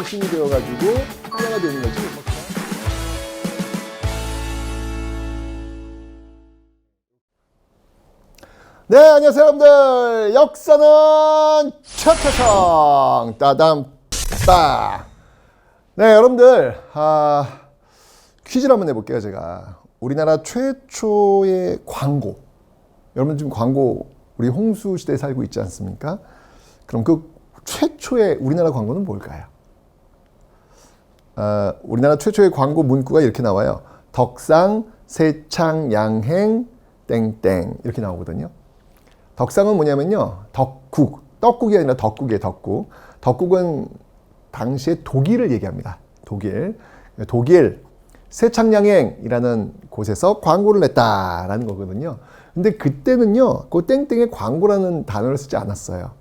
중심이 되어가지고 하나가 되는 거지. 네, 안녕하세요 여러분들. 역사는 최태성 따담 따. 네, 여러분들 퀴즈를 한번 내볼게요. 제가 우리나라 최초의 광고, 여러분 지금 광고 우리 홍수 시대에 살고 있지 않습니까? 그럼 그 최초의 우리나라 광고는 뭘까요? 우리나라 최초의 광고 문구가 이렇게 나와요. 덕상 세창 양행 땡땡 이렇게 나오거든요. 덕상은 뭐냐면요, 덕국, 떡국이 아니라 덕국이에요. 덕국. 덕국은 당시에 독일을 얘기합니다. 독일 세창양행이라는 곳에서 광고를 냈다라는 거거든요. 근데 그때는요, 그 땡땡에 광고라는 단어를 쓰지 않았어요.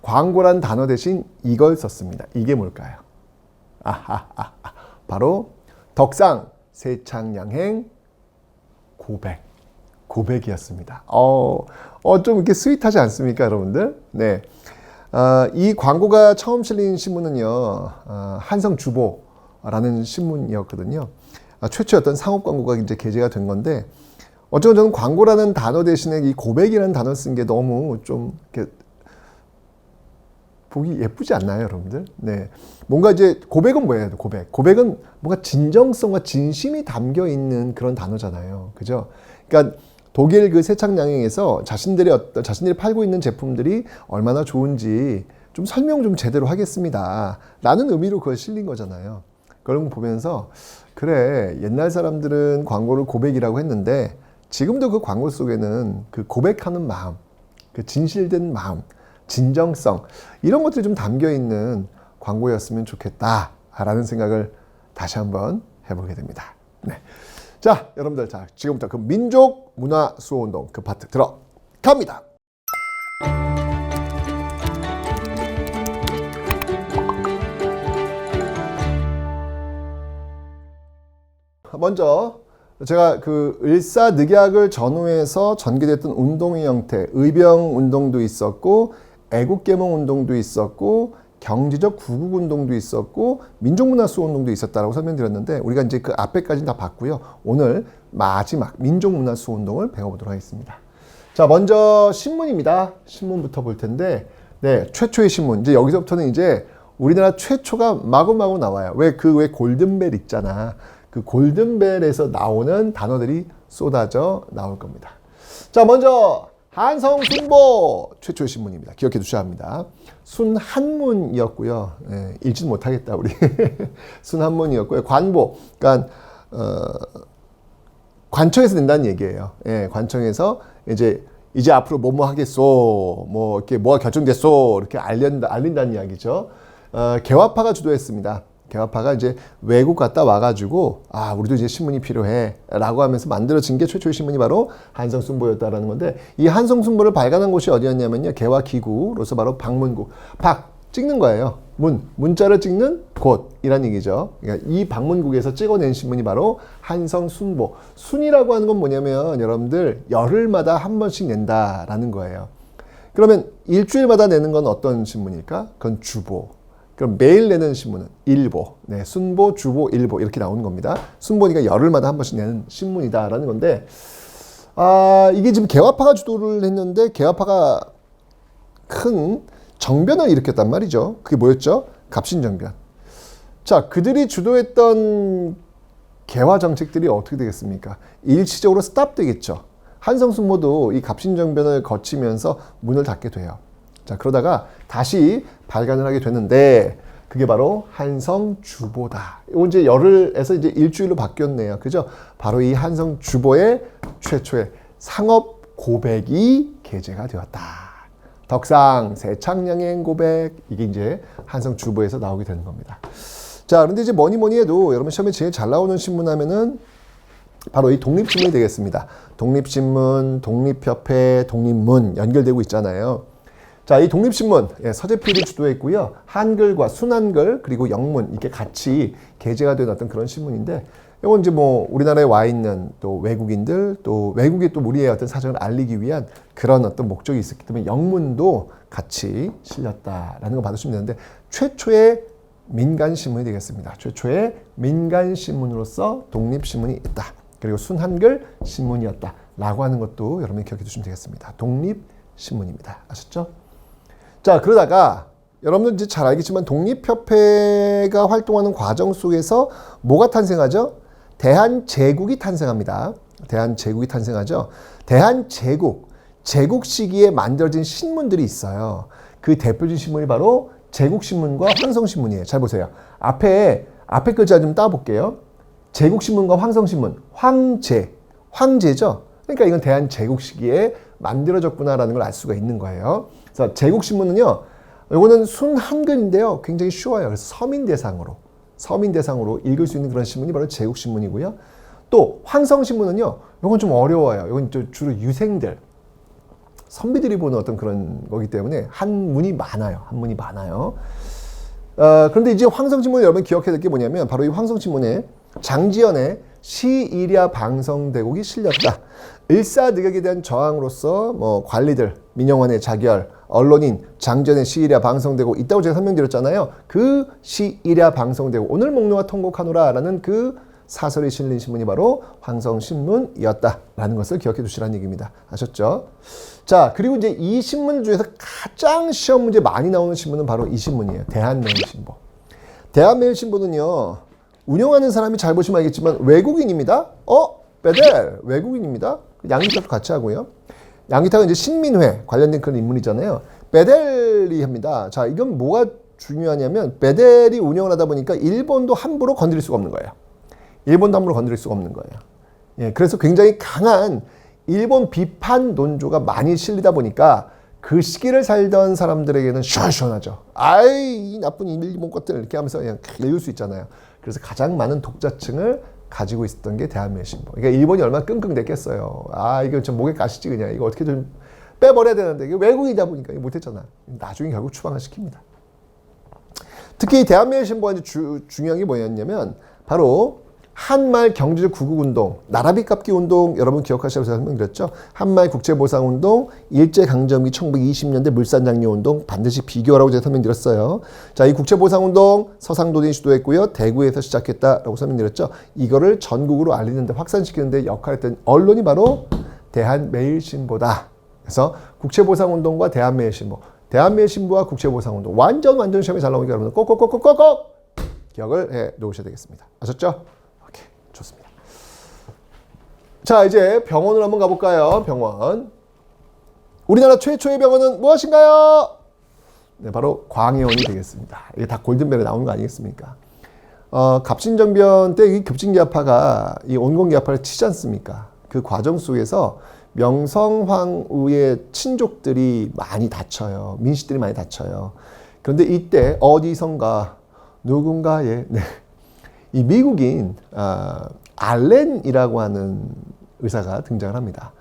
광고라는 단어 대신 이걸 썼습니다. 이게 뭘까요? 바로 덕상 세창양행 고백이었습니다. 좀 이렇게 스윗하지 않습니까, 여러분들? 네. 이 광고가 처음 실린 신문은요, 한성주보라는 신문이었거든요. 최초의 어떤 상업 광고가 이제 게재가 된 건데, 어쩌면 저는 광고라는 단어 대신에 이 고백이라는 단어 쓴 게 너무 좀 이렇게 보기 예쁘지 않나요, 여러분들? 네. 뭔가 이제 고백은 뭐예요, 고백은 뭔가 진정성과 진심이 담겨 있는 그런 단어잖아요. 그죠? 그러니까 독일 그 세창양행에서 자신들이 팔고 있는 제품들이 얼마나 좋은지 좀 설명 좀 제대로 하겠습니다 라는 의미로 그걸 실린 거잖아요. 그런 거 보면서 그래, 옛날 사람들은 광고를 고백이라고 했는데 지금도 그 광고 속에는 그 고백하는 마음, 그 진실된 마음, 진정성, 이런 것들이 좀 담겨 있는 광고였으면 좋겠다라는 생각을 다시 한번 해보게 됩니다. 네. 자, 여러분들, 지금부터 그 민족 문화 수호 운동 그 파트 들어갑니다. 먼저 제가 그 을사늑약을 전후해서 전개됐던 운동의 형태, 의병 운동도 있었고 애국계몽 운동도 있었고 경제적 구국 운동도 있었고 민족문화 수호 운동도 있었다라고 설명드렸는데, 우리가 이제 그 앞에까지는 다 봤고요. 오늘 마지막 민족문화 수호 운동을 배워보도록 하겠습니다. 자, 먼저 신문입니다. 신문부터 볼 텐데, 네, 최초의 신문. 이제 여기서부터는 이제 우리나라 최초가 마구마구 나와요. 왜 골든벨 있잖아. 그 골든벨에서 나오는 단어들이 쏟아져 나올 겁니다. 자, 먼저 한성순보 최초의 신문입니다. 기억해 두셔야 합니다. 순한문이었고요. 네, 읽지는 못하겠다 우리. 순한문이었고요. 관보, 그러니까 관청에서 낸다는 얘기예요. 예, 관청에서 이제 앞으로 뭐뭐 하겠소, 뭐 이렇게 뭐가 결정됐소 이렇게 알린다는 이야기죠. 개화파가 주도했습니다. 개화파가 이제 외국 갔다 와가지고 우리도 이제 신문이 필요해 라고 하면서 만들어진 게 최초의 신문이 바로 한성순보였다라는 건데, 이 한성순보를 발간한 곳이 어디였냐면요, 개화기구로서 바로 박문국, 찍는 거예요. 문자를 찍는 곳이란 얘기죠. 그러니까 이 박문국에서 찍어낸 신문이 바로 한성순보. 순이라고 하는 건 뭐냐면 여러분들 열흘마다 한 번씩 낸다라는 거예요. 그러면 일주일마다 내는 건 어떤 신문일까? 그건 주보. 그럼 매일 내는 신문은 일보. 네, 순보, 주보, 일보 이렇게 나오는 겁니다. 순보니까 열흘마다 한 번씩 내는 신문이다라는 건데, 이게 지금 개화파가 주도를 했는데 개화파가 큰 정변을 일으켰단 말이죠. 그게 뭐였죠? 갑신정변. 자, 그들이 주도했던 개화 정책들이 어떻게 되겠습니까? 일시적으로 스탑되겠죠. 한성순보도 이 갑신정변을 거치면서 문을 닫게 돼요. 자, 그러다가 다시 발간을 하게 되는데 그게 바로 한성주보다. 이거 이제 열흘에서 이제 일주일로 바뀌었네요. 그죠? 바로 이 한성주보의 최초의 상업 고백이 게재가 되었다. 덕상 세창양행 고백, 이게 이제 한성주보에서 나오게 되는 겁니다. 자, 그런데 이제 뭐니 해도 여러분 시험에 제일 잘 나오는 신문 하면은 바로 이 독립신문이 되겠습니다. 독립신문, 독립협회, 독립문 연결되고 있잖아요. 자, 이 독립신문, 서재필이 주도했고요. 한글과 순한글 그리고 영문 이렇게 같이 게재가 된 어떤 그런 신문인데, 이건 이제 뭐 우리나라에 와 있는 또 외국인들, 또 외국에 또 우리의 어떤 사정을 알리기 위한 그런 어떤 목적이 있었기 때문에 영문도 같이 실렸다라는 거 받으시면 되는데, 최초의 민간신문이 되겠습니다. 최초의 민간신문으로서 독립신문이 있다. 그리고 순한글 신문이었다. 라고 하는 것도 여러분이 기억해 두시면 되겠습니다. 독립신문입니다. 아셨죠? 자, 그러다가 여러분들 이제 잘 알겠지만 독립협회가 활동하는 과정 속에서 뭐가 탄생하죠? 대한제국이 탄생합니다. 대한제국이 탄생하죠. 대한제국, 제국 시기에 만들어진 신문들이 있어요. 그 대표적인 신문이 바로 제국신문과 황성신문이에요. 잘 보세요. 앞에 글자 좀 따볼게요. 제국신문과 황성신문, 황제죠. 그러니까 이건 대한제국 시기에 만들어졌구나라는 걸 알 수가 있는 거예요. 그래서 제국신문은요, 이거는 순한글인데요. 굉장히 쉬워요. 그래서 서민 대상으로 읽을 수 있는 그런 신문이 바로 제국신문이고요. 또 황성신문은요, 이건 좀 어려워요. 이건 주로 유생들, 선비들이 보는 어떤 그런 거기 때문에 한문이 많아요. 그런데 이제 황성신문 여러분 기억해야 될 게 뭐냐면 바로 이 황성신문에 장지연의 시일야 방성대국이 실렸다. 일사늑약에 대한 저항으로서 뭐 관리들, 민영환의 자결, 언론인, 장지연의 시일야 방성대국 있다고 제가 설명드렸잖아요. 그 시일야 방성대국 오늘 목록과 통곡하노라라는 그 사설이 실린 신문이 바로 황성신문이었다라는 것을 기억해 두시라는 얘기입니다. 아셨죠? 자, 그리고 이제 이 신문 중에서 가장 시험 문제 많이 나오는 신문은 바로 이 신문이에요. 대한매일신보. 대한매일신보는요, 운영하는 사람이 잘 보시면 알겠지만 외국인입니다. 베델 외국인입니다. 양기탁도 같이 하고요. 양기탁은 이제 신민회 관련된 그런 인물이잖아요. 베델이 합니다. 자, 이건 뭐가 중요하냐면 베델이 운영을 하다 보니까 일본도 함부로 건드릴 수가 없는 거예요. 예, 그래서 굉장히 강한 일본 비판 논조가 많이 실리다 보니까 그 시기를 살던 사람들에게는 시원시원하죠. 아이, 이 나쁜 일본 것들 이렇게 하면서 그냥 읽을 수 있잖아요. 그래서 가장 많은 독자층을 가지고 있었던 게 대한매일신보. 그러니까 일본이 얼마나 끙끙댔겠어요. 아, 이거 좀 목에 가시지 그냥. 이거 어떻게 좀 빼버려야 되는데 이게 외국이다 보니까 못했잖아. 나중에 결국 추방을 시킵니다. 특히 이 대한매일신보가 중요한 게 뭐였냐면 바로 한말 경제적 구국운동, 나라비 깎기 운동 여러분 기억하시라고 설명드렸죠. 한말 국제보상운동, 일제강점기 1920년대 물산장려운동 반드시 비교하라고 제가 설명드렸어요. 자, 이 국제보상운동 서상도전이 주도했고요. 대구에서 시작했다라고 설명드렸죠. 이거를 전국으로 알리는데 확산시키는 데 역할했던 언론이 바로 대한매일신보다. 그래서 국제보상운동과 대한매일신보와 국제보상운동 완전 시험에 잘 나오니까 여러분 꼭꼭꼭꼭꼭 기억을 해 놓으셔야 되겠습니다. 아셨죠? 좋습니다. 자, 이제 병원을 한번 가볼까요? 병원. 우리나라 최초의 병원은 무엇인가요? 네, 바로 광해원이 되겠습니다. 이게 다 골든벨에 나오는 거 아니겠습니까? 갑신정변 때 이 급진기아파가 이 온건기아파를 치지 않습니까? 그 과정 속에서 명성황후의 친족들이 많이 다쳐요. 민씨들이 많이 다쳐요. 그런데 이때 어디선가 누군가의 이 미국인 알렌이라고 하는 의사가 등장을 합니다.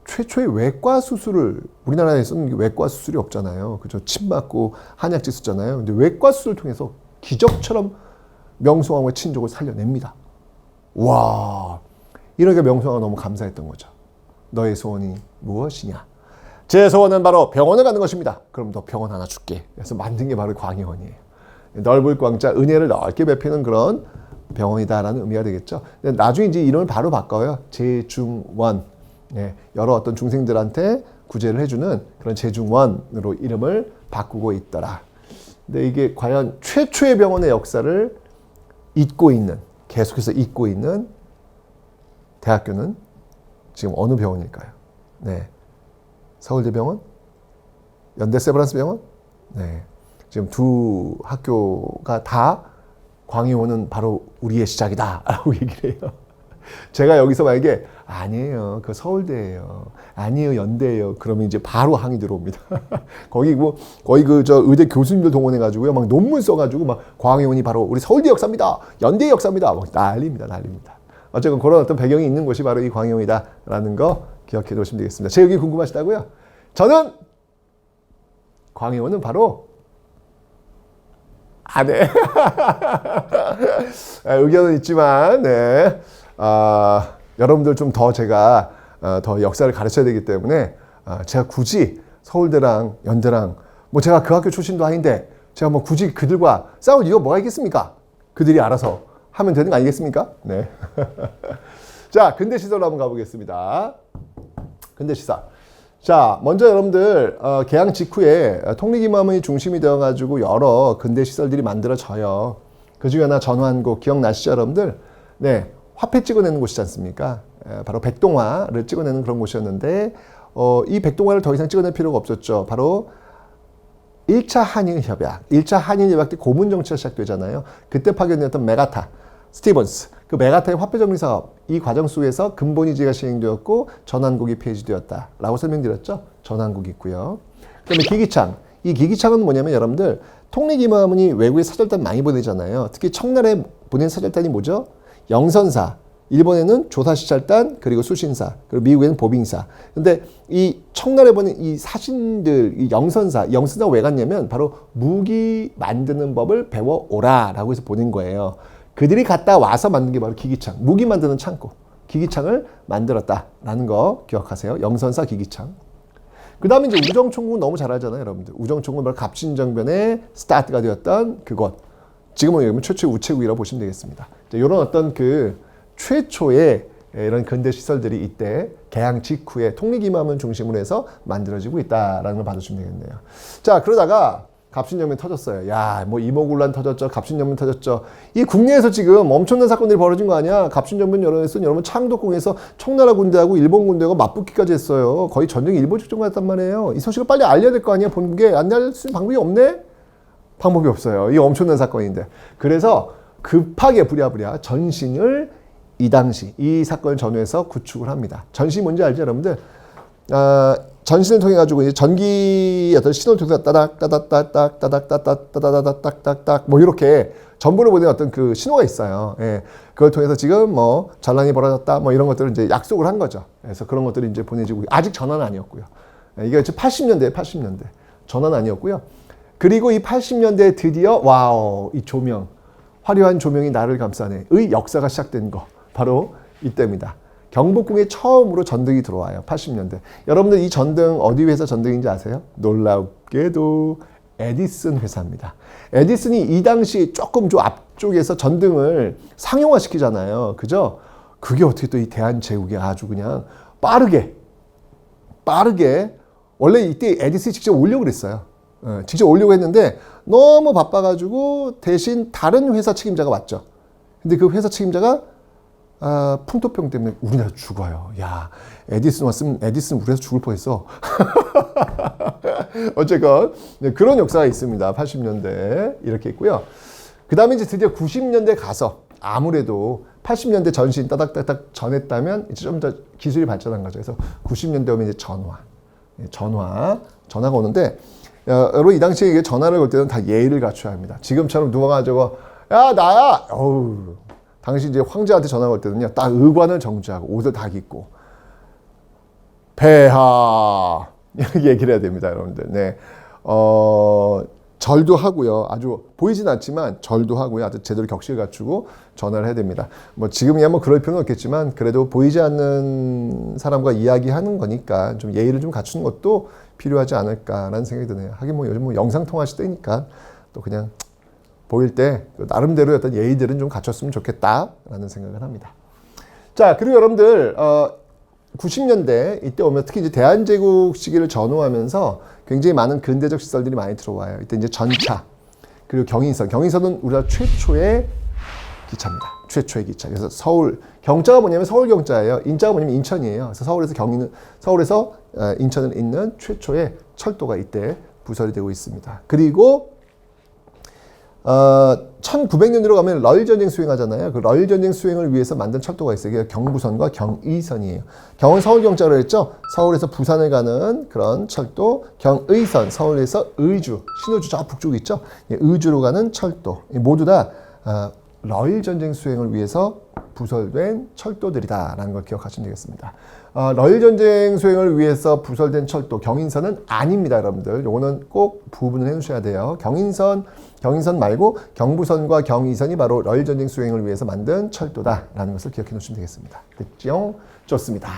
최초의 외과 수술을 우리나라에서는 외과 수술이 없잖아요. 그죠? 침 맞고 한약재 쓰잖아요. 근데 외과 수술을 통해서 기적처럼 명성황후의 친족을 살려냅니다. 와, 이러니까 명성황후가 너무 감사했던 거죠. 너의 소원이 무엇이냐? 제 소원은 바로 병원을 가는 것입니다. 그럼 너 병원 하나 줄게. 그래서 만든 게 바로 광해원이에요. 넓을 광자, 은혜를 넓게 베푸는 그런 병원이다라는 의미가 되겠죠. 나중에 이제 이름을 바로 바꿔요. 제중원. 네, 여러 어떤 중생들한테 구제를 해주는 그런 제중원으로 이름을 바꾸고 있더라. 근데 이게 과연 최초의 병원의 역사를 계속해서 잇고 있는 대학교는 지금 어느 병원일까요? 네, 서울대병원? 연대세브란스병원? 네. 지금 두 학교가 다 광해원은 바로 우리의 시작이다 라고 얘기를 해요. 제가 여기서 만약에 아니에요, 그 서울대예요, 아니에요, 연대예요, 그러면 이제 바로 항의 들어옵니다. 거의 의대 교수님들 동원해 가지고요, 막 논문 써 가지고 막 광해원이 바로 우리 서울대 역사입니다, 연대 역사입니다, 막 난립니다. 어쨌든 그런 어떤 배경이 있는 곳이 바로 이 광해원이다라는 거 기억해 두시면 되겠습니다. 제 얘기 궁금하시다고요? 저는 광해원은 바로 네. 의견은 있지만, 네. 여러분들 좀 더 제가 더 역사를 가르쳐야 되기 때문에 제가 굳이 서울대랑 연대랑 뭐 제가 그 학교 출신도 아닌데 제가 뭐 굳이 그들과 싸울 이유가 뭐가 있겠습니까? 그들이 알아서 하면 되는 거 아니겠습니까? 네. 자, 근대시설로 한번 가보겠습니다. 근대시사. 자, 먼저 여러분들 개항 직후에 통리기마문이 중심이 되어가지고 여러 근대시설들이 만들어져요. 그 중에 하나 전환고 기억나시죠, 여러분들? 네, 화폐 찍어내는 곳이지 않습니까? 바로 백동화를 찍어내는 그런 곳이었는데 이 백동화를 더 이상 찍어낼 필요가 없었죠. 바로 1차 한일협약. 1차 한일협약 때 고문 정치가 시작되잖아요. 그때 파견되었던 메가타, 스티븐스, 그 메가타의 화폐 정리 사업, 이 과정 속에서 근본이지가 시행되었고 전환국이 폐지되었다라고 설명드렸죠. 전환국이 있고요. 그다음에 기기창. 이 기기창은 뭐냐면 여러분들 통리기마문이 외국에 사절단 많이 보내잖아요. 특히 청나라에 보낸 사절단이 뭐죠? 영선사. 일본에는 조사시찰단, 그리고 수신사, 그리고 미국에는 보빙사. 근데 이 청나라에 보낸 이 사신들, 이 영선사 왜 갔냐면 바로 무기 만드는 법을 배워오라라고 해서 보낸 거예요. 그들이 갔다 와서 만든 게 바로 기기창, 무기 만드는 창고, 기기창을 만들었다라는 거 기억하세요. 영선사 기기창. 그 다음에 이제 우정총국은 너무 잘 알잖아요, 여러분들. 우정총국은 바로 갑신정변의 스타트가 되었던 그곳. 지금은 여기 최초의 우체국이라고 보시면 되겠습니다. 이런 어떤 그 최초의 이런 근대 시설들이 이때 개항 직후에 통리기마문 중심으로 해서 만들어지고 있다라는 걸 봐주시면 되겠네요. 자, 그러다가 갑신정변 터졌어요. 야, 뭐 이모군란 터졌죠. 갑신정변 터졌죠. 이 국내에서 지금 엄청난 사건들이 벌어진 거 아니야. 갑신정변 여러분 창덕궁에서 청나라 군대하고 일본 군대가 맞붙기까지 했어요. 거의 전쟁이 일본 직전이었단 말이에요. 이 소식을 빨리 알려야 될 거 아니야. 본국에 안 알릴 수 있는 방법이 없네? 방법이 없어요. 이 엄청난 사건인데. 그래서 급하게 부랴부랴 전신을 이 당시 이 사건을 전후해서 구축을 합니다. 전신이 뭔지 알죠, 여러분들? 전신을 통해 가지고 이제 전기 어떤 신호를 통해서 따닥따닥따닥따닥따닥따닥따닥따닥 뭐 이렇게 전보를 보내는 어떤 그 신호가 있어요. 예. 그걸 통해서 지금 뭐 전란이 벌어졌다 뭐 이런 것들을 이제 약속을 한 거죠. 그래서 그런 것들이 이제 보내지고 아직 전화는 아니었고요. 이게 80년대 전화는 아니었고요. 그리고 이 80년대에 드디어 와우 이 조명 화려한 조명이 나를 감싸네의 역사가 시작된 거 바로 이때입니다. 경복궁에 처음으로 전등이 들어와요. 80년대. 여러분들 이 전등 어디 회사 전등인지 아세요? 놀랍게도 에디슨 회사입니다. 에디슨이 이 당시 조금 좀 앞쪽에서 전등을 상용화시키잖아요. 그죠? 그게 어떻게 또 이 대한제국이 아주 그냥 빠르게 원래 이때 에디슨이 직접 오려고 그랬어요. 직접 오려고 했는데 너무 바빠가지고 대신 다른 회사 책임자가 왔죠. 근데 그 회사 책임자가 풍토병 때문에 우리나라 죽어요. 야, 에디슨 왔으면 에디슨 우리나라 죽을 뻔했어. 어쨌건 그런 역사가 있습니다. 80년대 이렇게 있고요. 그 다음에 이제 드디어 90년대 가서 아무래도 80년대 전신 따닥따닥 전했다면 이제 좀 더 기술이 발전한 거죠. 그래서 90년대 오면 이제 전화가 오는데 여러분 이 당시에 이게 전화를 걸 때는 다 예의를 갖춰야 합니다. 지금처럼 누가 가지고 야 나야 어우 당시 이제 황제한테 전화 걸 때는요 딱 의관을 정주하고 옷을 다 입고 폐하 이렇게 얘기를 해야 됩니다, 여러분들. 네, 절도 하고요. 아주 보이진 않지만 절도 하고요. 아주 제대로 격식을 갖추고 전화를 해야 됩니다. 뭐 지금이야 뭐 그럴 필요는 없겠지만 그래도 보이지 않는 사람과 이야기하는 거니까 좀 예의를 좀 갖추는 것도 필요하지 않을까라는 생각이 드네요. 하긴 뭐 요즘 뭐 영상 통화 시대니까 또 그냥 보일 때 나름대로 어떤 예의들은 좀 갖췄으면 좋겠다라는 생각을 합니다. 자, 그리고 여러분들 90년대 이때 오면 특히 이제 대한제국 시기를 전후하면서 굉장히 많은 근대적 시설들이 많이 들어와요. 이때 이제 전차 그리고 경인선은 우리나라 최초의 기차입니다. 최초의 기차. 그래서 서울 경자가 뭐냐면 서울 경자예요. 인자가 뭐냐면 인천이에요. 그래서 서울에서 인천을 잇는 최초의 철도가 이때 부설이 되고 있습니다. 그리고 1900년으로 가면 러일전쟁 수행하잖아요. 그 러일전쟁 수행을 위해서 만든 철도가 있어요. 그게 경부선과 경의선이에요. 경은 서울경자로 했죠. 서울에서 부산을 가는 그런 철도. 경의선, 서울에서 의주, 신호주 저 북쪽 있죠. 의주로 가는 철도. 모두 다 러일전쟁 수행을 위해서 부설된 철도들이다라는 걸 기억하시면 되겠습니다. 러일전쟁 수행을 위해서 부설된 철도 경인선은 아닙니다, 여러분들. 요거는 꼭 구분을 해주셔야 돼요. 경인선 말고 경부선과 경의선이 바로 러일전쟁 수행을 위해서 만든 철도다라는 것을 기억해 놓으시면 되겠습니다. 됐죠? 좋습니다.